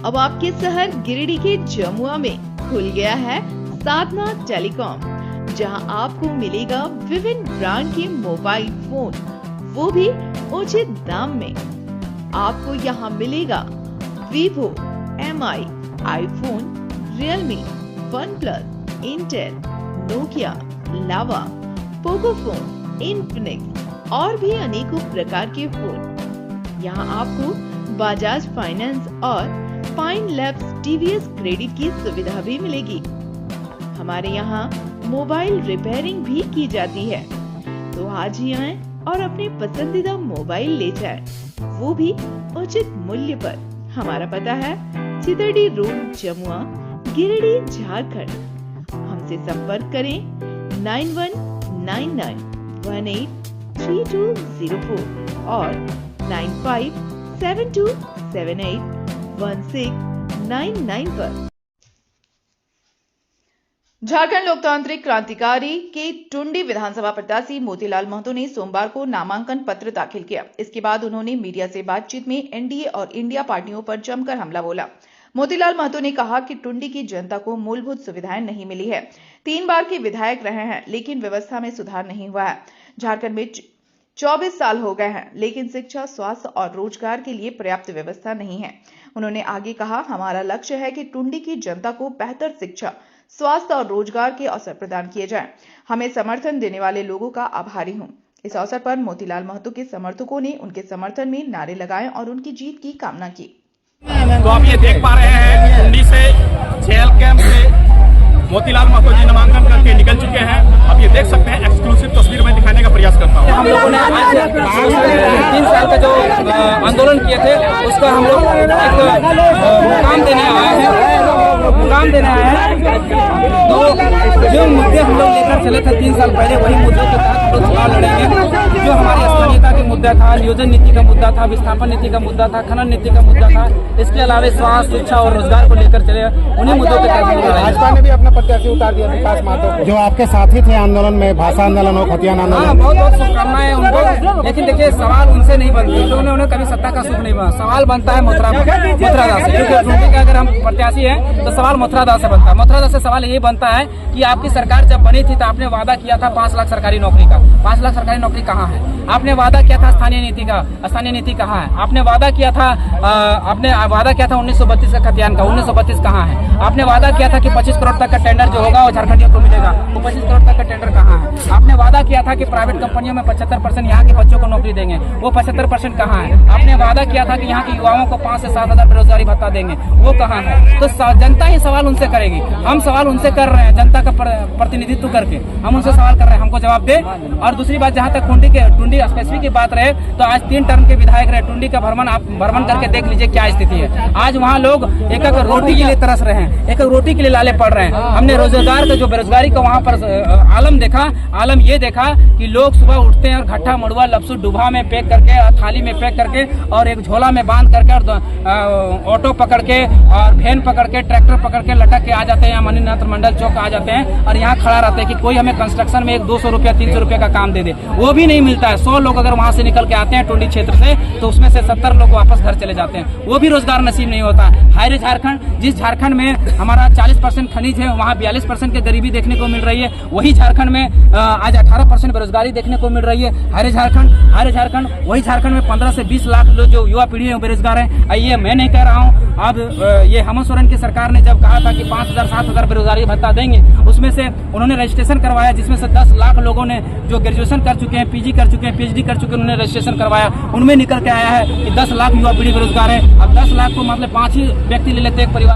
अब आपके शहर गिरिडीह के जमुआ में खुल गया है साधना टेलीकॉम, जहां आपको मिलेगा विभिन्न ब्रांड के मोबाइल फोन, वो भी उचित दाम में। आपको यहां मिलेगा Vivo, MI, iPhone, realme, OnePlus, Intel, Nokia, Lava, Pocophone, Infinix और भी अनेकों प्रकार के फोन। यहाँ आपको बजाज फाइनेंस और फाइन लैब्स TVS क्रेडिट की सुविधा भी मिलेगी। हमारे यहाँ मोबाइल रिपेयरिंग भी की जाती है, तो आज ही आएं और अपने पसंदीदा मोबाइल ले जाएं, वो भी उचित मूल्य पर। हमारा पता है चितरडी रोड, जमुआ, गिरिडीह, झारखंड। हमसे संपर्क करें 9199183204 और 9572781699 पर। झारखंड लोकतांत्रिक क्रांतिकारी के टुंडी विधानसभा प्रत्याशी मोतीलाल महतो ने सोमवार को नामांकन पत्र दाखिल किया। इसके बाद उन्होंने मीडिया से बातचीत में एनडीए और इंडिया पार्टियों पर जमकर हमला बोला। मोतीलाल महतो ने कहा कि टुंडी की जनता को मूलभूत सुविधाएं नहीं मिली है। 3 बार के विधायक रहे हैं, लेकिन व्यवस्था में सुधार नहीं हुआ है। झारखंड में 24 साल हो गए हैं, लेकिन शिक्षा, स्वास्थ्य और रोजगार के लिए पर्याप्त व्यवस्था नहीं है। उन्होंने आगे कहा, हमारा लक्ष्य है कि टुंडी की जनता को बेहतर शिक्षा, स्वास्थ्य और रोजगार के अवसर प्रदान किए जाएं। हमें समर्थन देने वाले लोगों का आभारी हूं। इस अवसर पर मोतीलाल महतो के समर्थकों ने उनके समर्थन में नारे लगाए और उनकी जीत की कामना की। तो आप ये देख पा रहे हैं, टुंडी से जेल कैंप से मोतीलाल महतो जी नामांकन करके निकल चुके हैं। आप ये देख सकते हैं, एक्सक्लूसिव तस्वीर में दिखाने का प्रयास करता हूँ। हम लोगों ने आज 3 साल का जो आंदोलन किए थे, उसका हम लोग एक मुकाम देने आए हैं। तो जो मुद्दे हम लोग लेकर चले थे 3 साल पहले, वही मुद्दों के तहत हम लोग चुनाव लड़ेंगे। जो हमारी स्थानीयता के मुद्दा था, नियोजन नीति का मुद्दा था, विस्थापन नीति का मुद्दा था, खनन नीति का मुद्दा था, इसके अलावा स्वास्थ्य, शिक्षा और रोजगार को लेकर चले, उन्हीं मुद्दों के तहत भाजपा ने भी अपना प्रत्याशी उतार दिया विकास महतो को, जो आपके साथी थे आंदोलन में, भाषा आंदोलन हो, खतियान आंदोलन। बहुत बहुत शुभकामनाएं उनको। लेकिन देखिए, सवाल उनसे नहीं बनते, क्योंकि उन्हें कभी सत्ता का सुख नहीं बना। सवाल बनता है मथुरादास से, क्योंकि टुंडी का अगर हम प्रत्याशी हैं तो सवाल मथुरादास से बनता है। मथुरादास से सवाल ये बनता है कि आपकी सरकार जब बनी थी तो आपने वादा किया था 5 लाख सरकारी नौकरी का। 5 लाख सरकारी नौकरी कहाँ है? आपने वादा किया था स्थानीय नीति का, स्थानीय नीति कहाँ है? आपने वादा किया था 1932 का खतियान का, 1932 कहाँ है? आपने वादा किया था कि 25 करोड़ तक का टेंडर जो होगा वो झारखंडियों को मिलेगा, वो 25 करोड़ तक का टेंडर कहाँ है? आपने वादा किया था कि प्राइवेट कंपनियों में 75% यहाँ के बच्चों को नौकरी देंगे, वो 75% कहाँ है? आपने वादा किया था कि यहाँ के युवाओं को 5 से 7 हजार बेरोजगारी भत्ता देंगे, वो कहाँ है? तो जनता ही सवाल उनसे करेगी। हम सवाल उनसे कर रहे हैं, जनता का प्रतिनिधित्व करके हम उनसे सवाल कर रहे हैं, हमको जवाब दे। और दूसरी बात, जहाँ तक टुंडी स्पेसिफिक की बात रहे, तो आज 3 टर्म के विधायक रहे। टुंडी का भ्रमण करके देख लीजिए क्या स्थिति है। आज वहाँ लोग एक रोटी के लिए तरस रहे हैं, एक रोटी के लिए लाले पड़ रहे हैं। हमने रोजगार का, जो बेरोजगारी का वहाँ पर आलम ये देखा कि लोग सुबह उठते हैं और घट्टा, मड़ुआ, लपसू डुबा में पैक करके, थाली में पैक करके और एक झोला में बांध करके और ऑटो पकड़ के और वैन पकड़ के, ट्रैक्टर पकड़ के लटक के आ जाते हैं, मणिनाथ मंडल चौक आ जाते हैं और यहाँ खड़ा रहते हैं कि कोई हमें कंस्ट्रक्शन में 200 रुपया 300 रुपया का काम दे दे। वो भी नहीं मिलता है। 100 लोग अगर वहाँ से निकल के आते हैं टुंडी क्षेत्र से, तो उसमें से 70 लोग वापस घर चले जाते हैं। वो भी रोजगार नसीब नहीं होता। हायरे झारखंड, जिस झारखंड में हमारा 40% खनिज है, वहाँ 42% की गरीबी देखने को मिल रही है। वही झारखंड में आज 18% बेरोजगारी देखने को मिल रही है। हायरे झारखंड वही झारखंड में 15 से 20 लाख लोग जो युवा पीढ़ी है बेरोजगार है। ये मैं नहीं कह रहा हूँ। अब ये हेमंत सोरेन की सरकार ने जब कहा था कि 5,000 7,000 बेरोजगारी भत्ता देंगे, उसमें से उन्होंने रजिस्ट्रेशन करवाया, जिसमें से 10 लाख लोगों ने जो ग्रेजुएशन कर चुके हैं, PG कर चुके हैं, PhD कर चुके हैं, उन्होंने रजिस्ट्रेशन करवाया। उनमें निकल के आया है कि 10 लाख युवा पीढ़ी बेरोजगार है। अब 10 लाख को मतलब 5 ही व्यक्ति ले लेते एक परिवार।